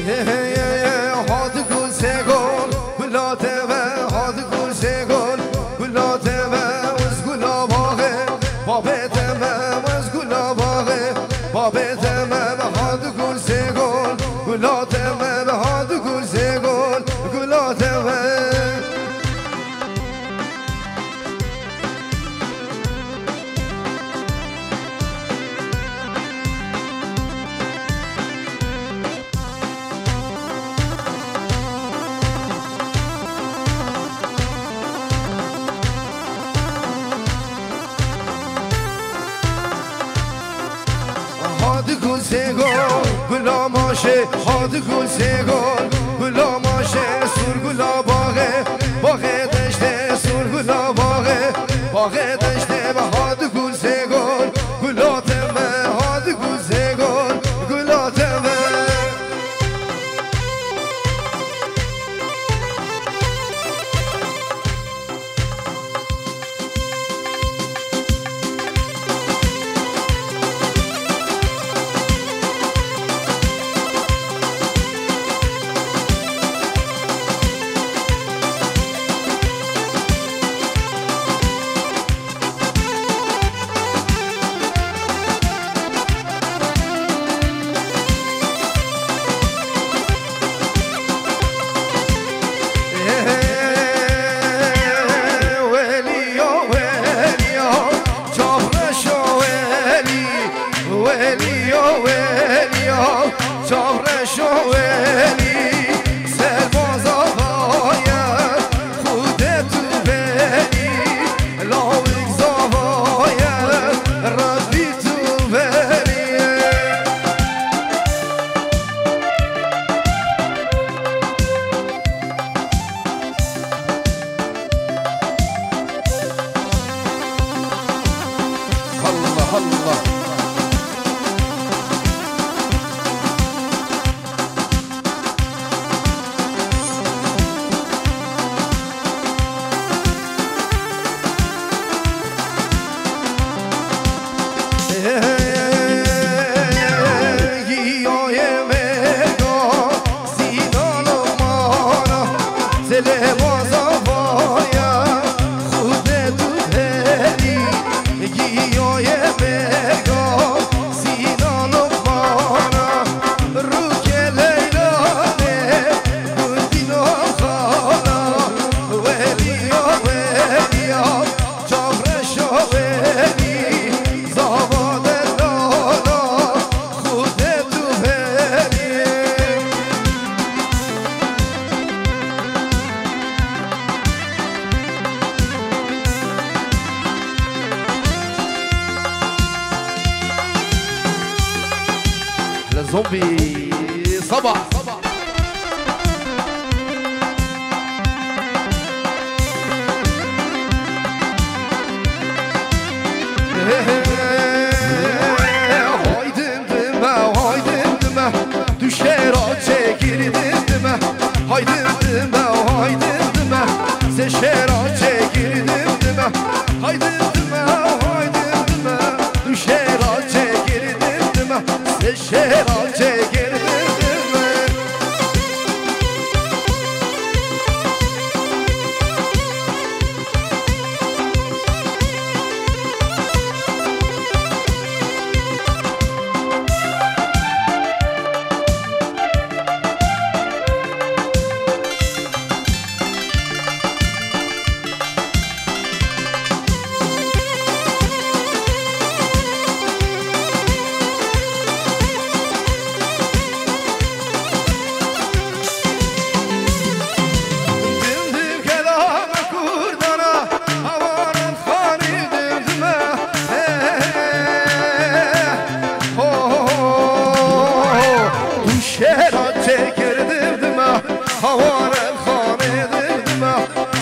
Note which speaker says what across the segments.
Speaker 1: هاد گل سگل گلاته و هاد گل سگل گلاته و از گلا باغه بابته و از گلا باغه بابته و هاد گل سگل گلاته و هاد گل سگل گلاته و هاد گل سگل گلا ماشه هاد گل سگل گلا ماشه سور گلا باغه باغه دشته سور گلا باغه باغه دشته و هاد گل سگل گلاته و هاد گل سگل گلاته و زومبي صباح haydim dime düşera çekirdim dime haydim dime seşera çekirdim dime haydim dime düşera çekirdim dime seşera çekirdim dime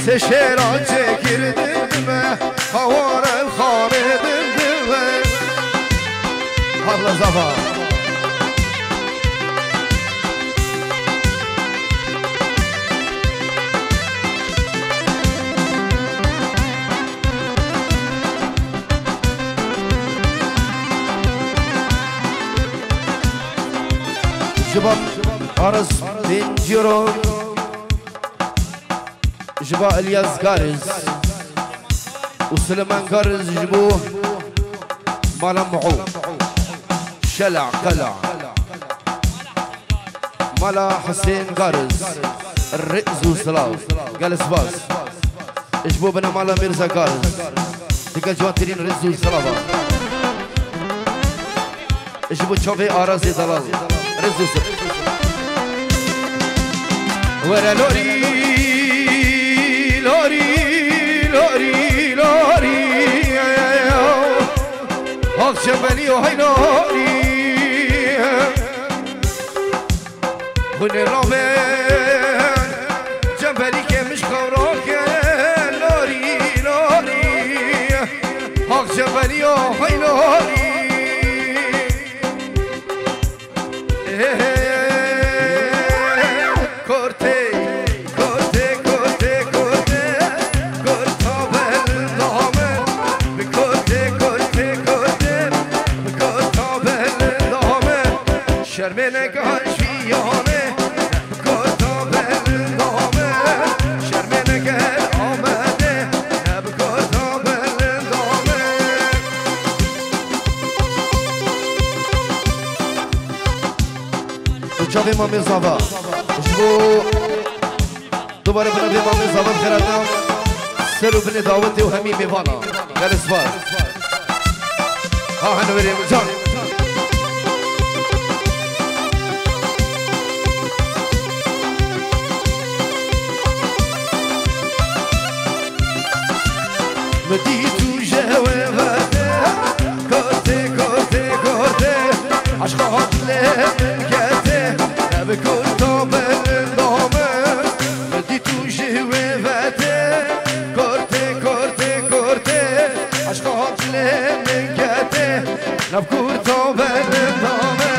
Speaker 1: Seşera çekirdim havarel xanedim Allah zaman Şubat عرس بنجرو جبا الياس كارز وسليمان كارز جبوه ملمعو شلع قلع ملا حسين كارز الرئز وسلاف جالس باس جبوه بنا مالا ميرزا كارز ديكا جواترين رئز وسلافا جبوه شوفي آرازي دلال رئز وسلافا ورا لوري لوري لوري لوري هاك جبلي وهي لوري هوني رابن جبلي كمش خوراك لوري لوري هاك جبلي وهي لوري شرمنك هالشيانه بكرتا بالدامه شرمنك هالآمده بكرتا بالدامه وشافي مامي صافا شبو دوباره بنا بي مامي صافا بخيراتنا سلو بني داوتي وهمي ميفانا قال اسفار ها هنوري جان مديتو جوابته كورتي كورتي كورتي عشقات لمكته بكورتا بالدامه مديتو جوابته كورتي كورتي كورتي عشقات لمكته بكورتا بالدامه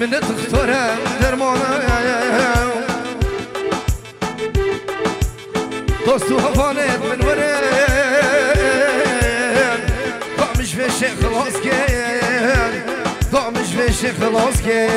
Speaker 1: من تختارم درمانم دوست و هوانت من ورم دامش بشه خلاص کن دامش بشه خلاص کن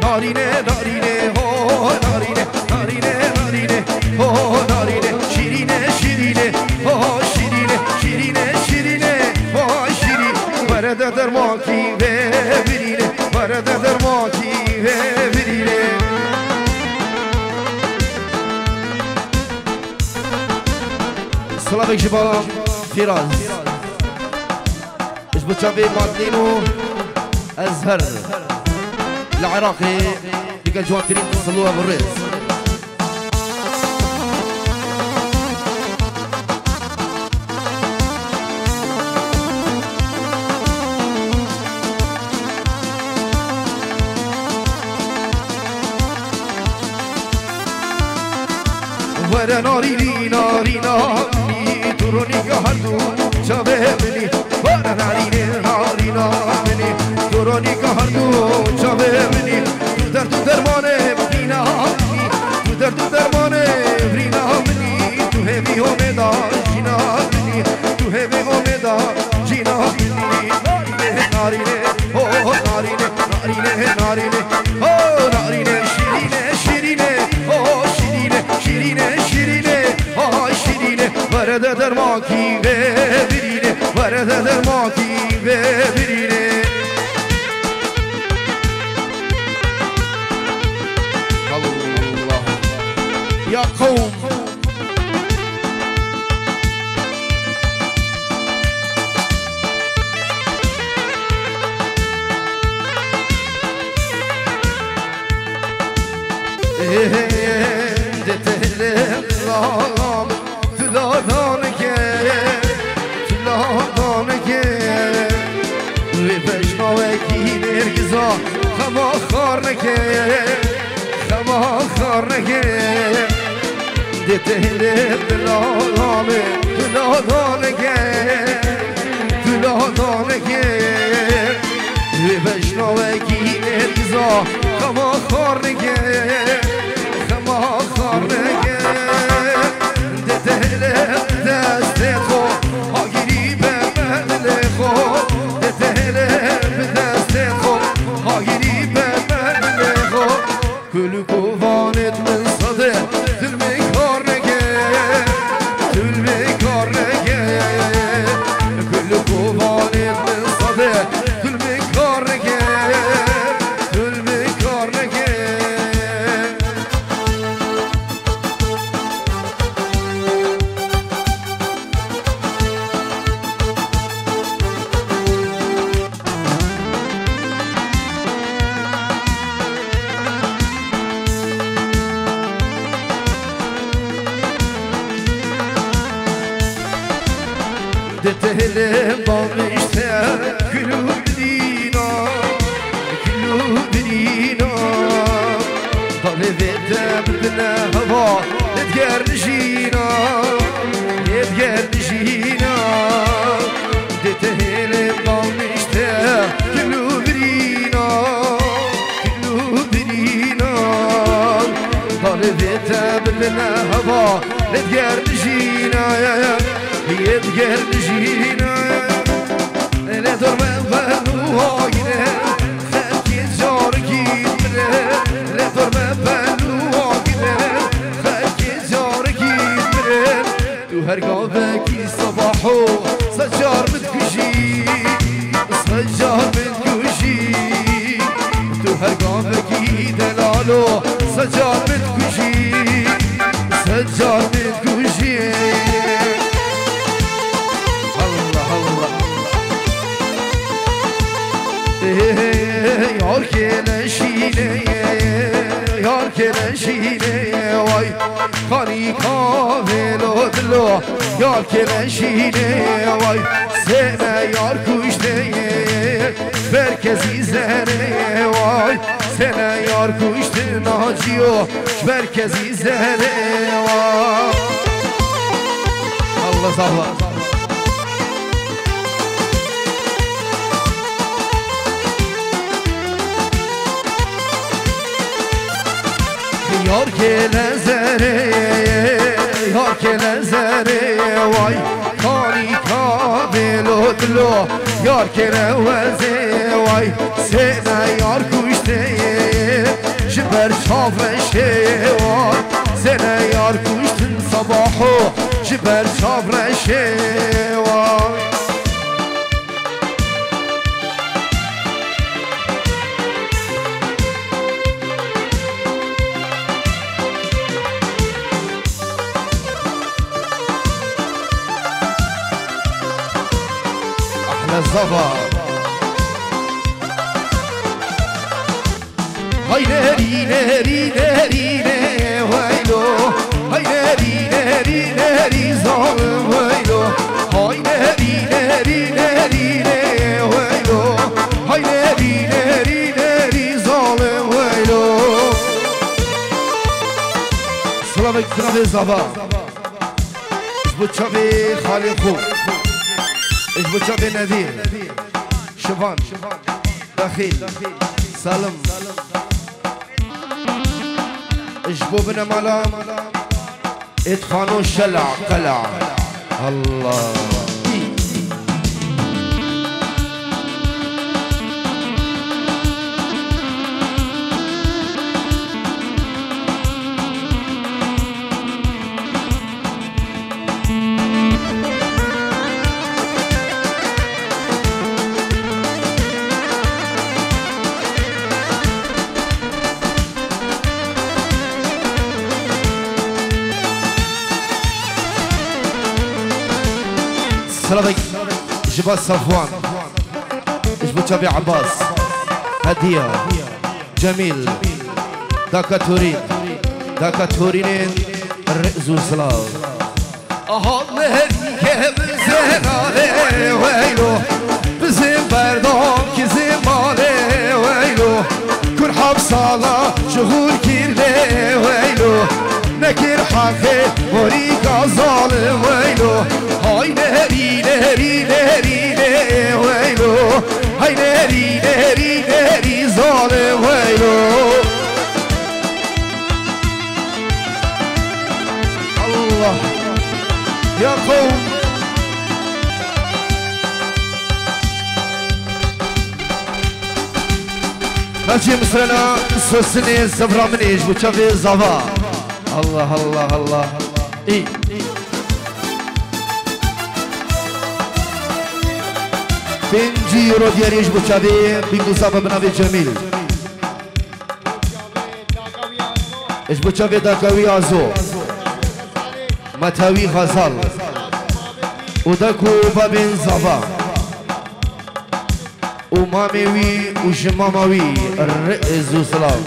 Speaker 1: نارینه نارینه هو نارینه نارینه نارینه هو نارینه شیرینه شیرینه هو شیرینه شیرینه شیرینه هو شیرین برد درماکی و برینه برد درماکی و برینه سلام شباب فراز ايش بتشافي مادينو ازهر العراقي لقى جوان تريد تصلوها بالرئيس. ورا ناري ناري ناري تروني كهردو شبابني ورا ناري ناري ناري تروني كهردو شبابني در تو درمانه برینا منی تو در تو درمانه برینا منی تو همی اومدا جینا منی تو همی اومدا جینا منی نارینه اوه نارینه نارینه نارینه اوه نارینه شیرینه شیرینه اوه شیرینه شیرینه شیرینه آه شیرینه ورده در ماکی ببرینه ورده در ماکی ببرینه يا قوم خما خارنكه خما خارنكه دتهله بلادامه بلادانكه بلادانكه بشنوكي نرزا خما خارنكه خما خارنكه دتهله دستخو هاگیری به مدلخو دتهله دستخو هاگیری به مدلخو کل کوانت من صده ظلمی کار نگه ظلمی کار نگه کل کوانت من صده ظلمی کار نگه ظلمی کار نگه دتهله باقشته کلو دینا داله ویده بدنه هوا ادگر نشینا دتهله باقشته کلو دینا داله ویده بدنه هوا ادگر نشینا يدقر نجينا لا درم بلوهاينا خلكي جاركي لا درم بلوهاينا خلكي جاركي تو هرقابكي صباحو سجار متكشي سجار متكشي تو هرقابكي دلالو سجار متكشي سجار متكشي yar keleşine yar keleşine vay kani kavelo dilo yar keleşine vay sene yar kuşte herkes izlere vay sene yar kuşte naciyo herkes izlere vay Allah Allah yar kelezere vay kani kabelo dilo yar keleze vay sene yar kuşte jiber çavreşe vay sene yar kuştin sabahu jiber çavreşe vay الزبا هاي ناري ناري ناري ناري ويلو هاي ناري ناري ناري ظالم ويلو هاي ناري ناري ناري ناري ويلو هاي ناري ناري ناري ظالم ويلو سلامك تنابي زبا اشبوتشابي خالي خوب اشبوتشابي نذير شبان دخيل سالم اشبو بنا مالا اتفانو شلع قلع الله سلامك جبال صفوان اجبو شابي عباس هدية جميل داكا تورين الرئز وسلام الله هديك بزنالي ويلو بزن بردام كزن مالي ويلو كل حبصالة شغول كيرلي ويلو نكر حقي وريقا ظالم ويلو هاي ناري ناري ناري ناري ويلو هاي ناري ناري ناري ظالم ويلو الله يا قوم نجي مصرنا سوسني زفرا منيش بوشافي زفا الله الله الله اي بنجي يورو دياريش بوشافي بيكو زفا بنابي جميل ايش بوشافي داكاوي ازو متاوي غزال وداكو بابين زفا وماميوي وشماماوي الرئز وسلام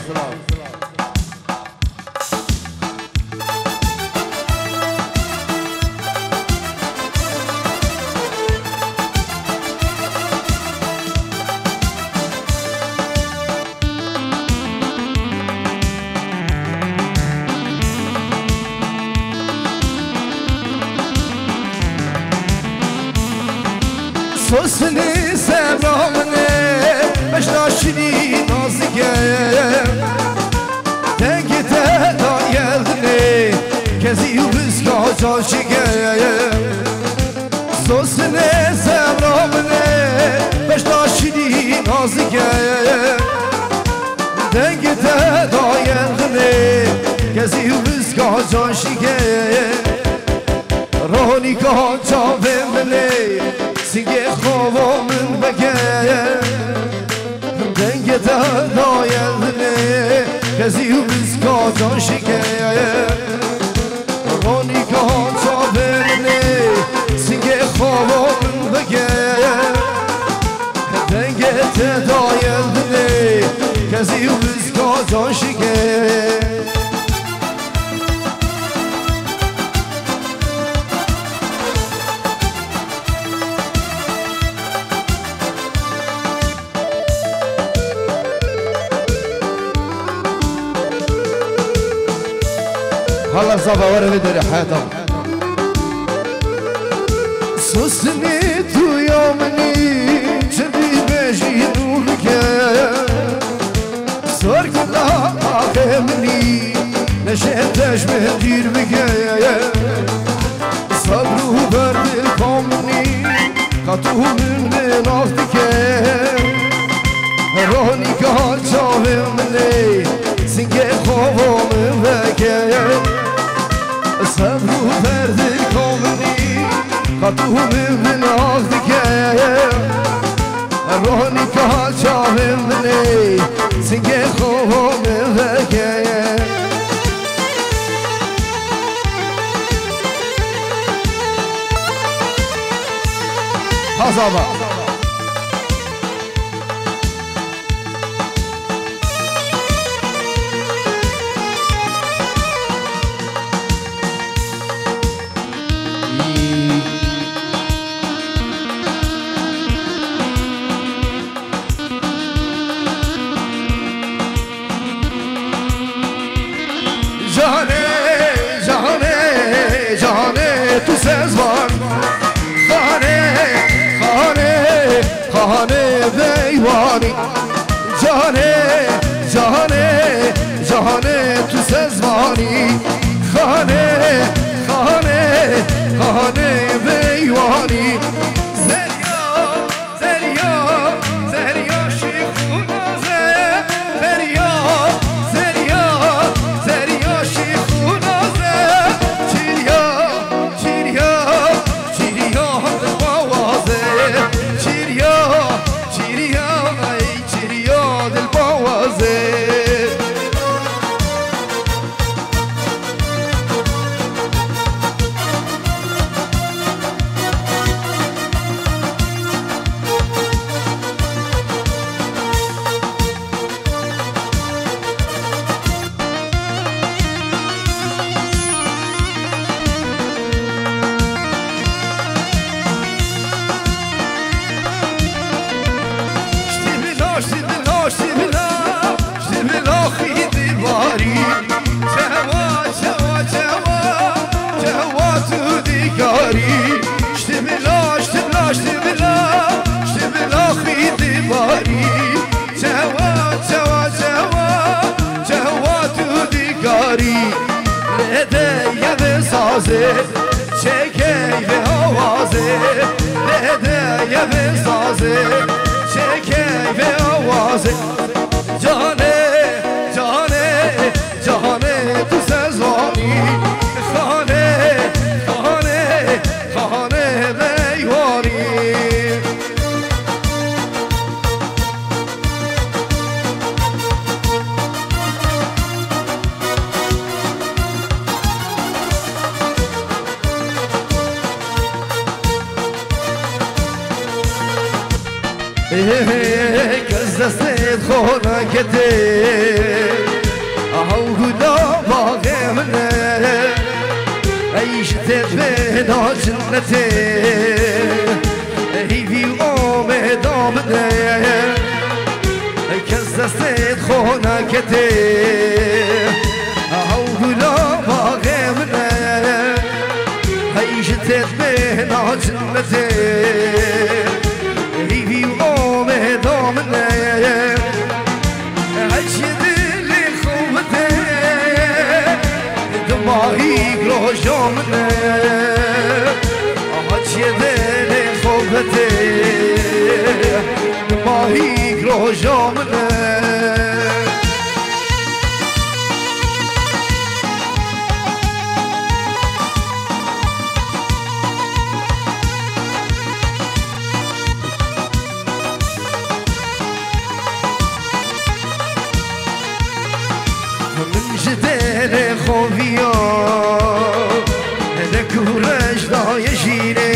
Speaker 1: سوسني سبرامني باش ناشري نازكه تنكي تهدا يلدني كزي وبسكا جاشكه سوسني سبرامني باش ناشري نازكه تنكي تهدا يلدني كزي وبسكا جاشكه روني كان جاوه مني سنگه خوابا من بگه دنگ دایلنه کسی و بزکا جان شکه رانی که هانتا برنه سنگه خوابا من بگه دنگ دایلنه کسی و بزکا جان شکه هلا صبا ورا بدري حياتهم سوسني تو يومني جدي بيجي نورك صار كلها عاقبني نشهدش مهدير بك صبر وبرد القومني قطوه من نافتك راني كان جاومني سنگه خوابا من بكه صبر وبرد القومني قطوه من نافتك راني كان جاومني سنگه خوابا من بكه حسابا جانه جانه جانه تو سزوان خانه خانه خانه بیوانی جانه جانه جانه تو سزوانی خانه خانه خانه بیوانی چه کیف آوازه بده یه بسازه چه کیف آوازه جانه جانه جانه تو سزوانی خانه خانه خانه بیوانی کس دستت خورا کده او گدا باقی منه عیشتت بنا جنته هیوی آمد آمده کس دستت خورا کده او گدا باقی منه عیشتت بنا جنته دماغی گروشامنه آچه دل خوبته دماغی گروشامنه دل خوبیا دکورش دای شیره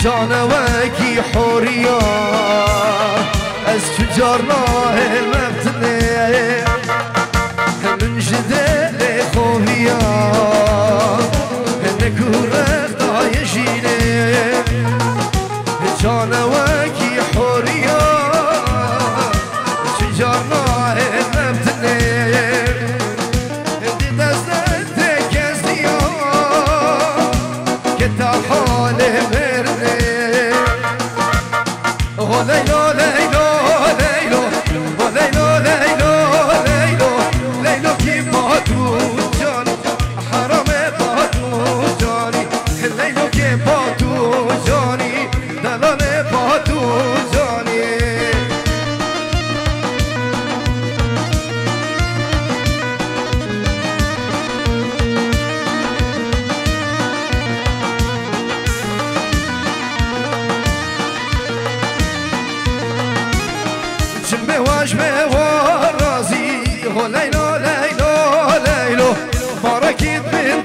Speaker 1: جانوکی حوریا از تجار راه مفتنه من دل خوبیا دکورش دای شیره جانوکی حوریا تجار راه مفتنه واش بوار رازي هو ليلو ليلو ليلو بركيت من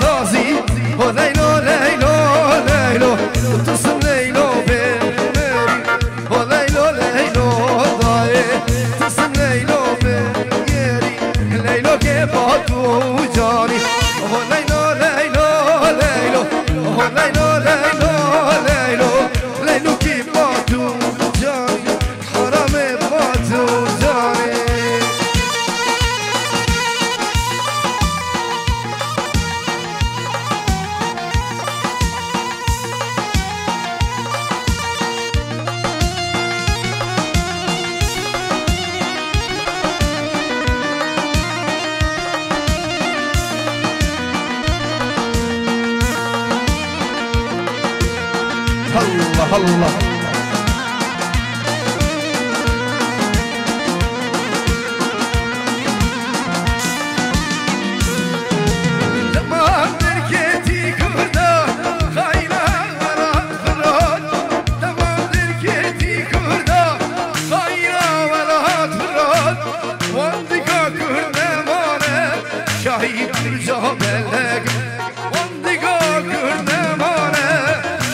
Speaker 1: دازي هو ليلو ليلو ليلو تصل ليلو بالمري هو ليلو ليلو ضاي تصل ليلو بالمري ليلو كيفاتو جاني هو ليلو ليلو ليلو هو ليلو ليلو ليلو ليلو كيفاتو جاني حرام الله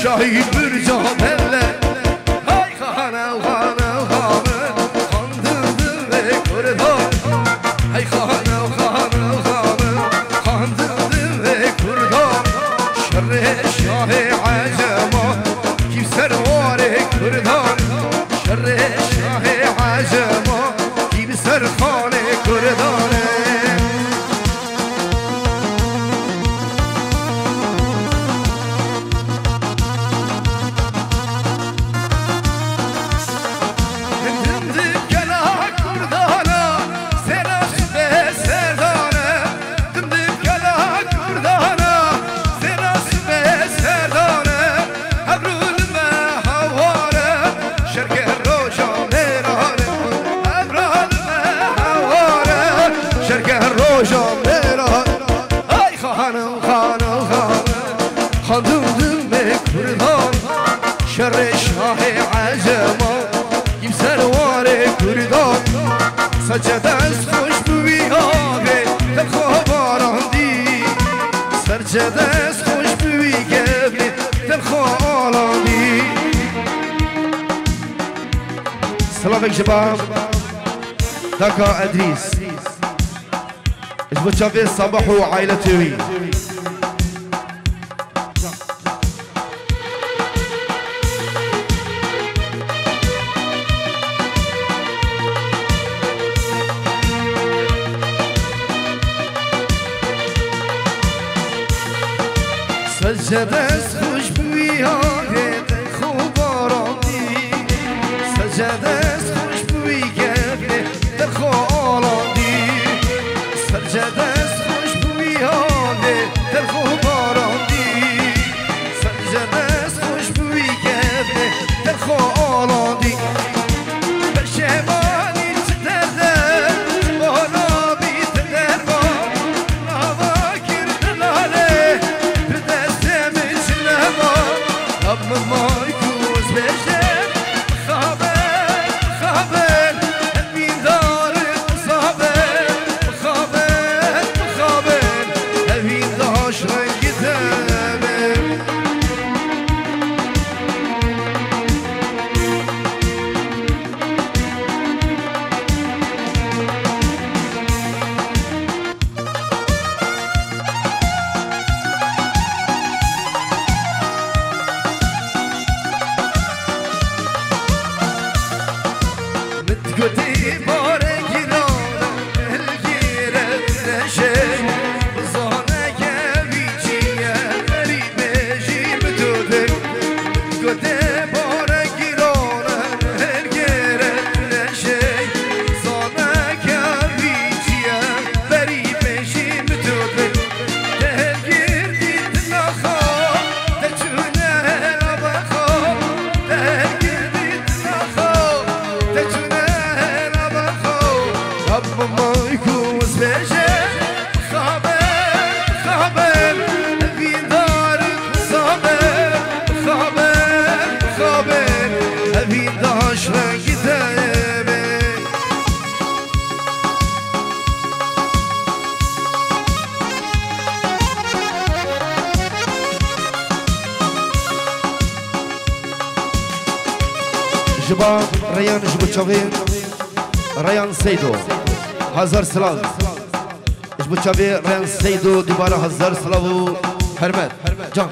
Speaker 1: شاهی برجا بله های خانه و خانه و خانه خاندلدل به کردان های خانه و خانه و خانه خاندلدل به کردان شر شاه عجما کی سروار کردان شر شاه عجما کی سرخان کردانه شر شاه عجما kim سروار کردان سجد از خوش بوی آگه در خواب آراندی سجد از خوش بوی گبری در خواب آراندی سلامك شباب دكا ادريس اجبو شافي صباح وعائلتي سجد از خوش بوی آگه خوب آراندی سجد از خوش بوی گبره در خواب آراندی سجد از خوش بوی آگه در خواب آراندی سجد از خوش بوی گبره در خواب آراندی بشمانی چه درده بالا بیت دربان نوا کرد لاله Abim Markus beşer Haber, haber Evin darı haber Haber, haber Evin daşra gidelim گوتی باره گیرانه الگیره نشه بزانه که بیچیه بری بیشی بدوده گوتی باره گیرانه الگیره نشه بزانه که بیچیه بری بیشی بدوده دلگیر دید نخواه دچونه ربخواه دلگیر دید نخواه دچونه Abim Markus beşer Haber, haber Evin darı haber Haber, haber Evin daşra gidelim Jibab Rayan Jibutchavin Rayan Seydo Hazar Slav İşbu Çabi Rayan Seydo Dibara Hazar Slavu Hermet Can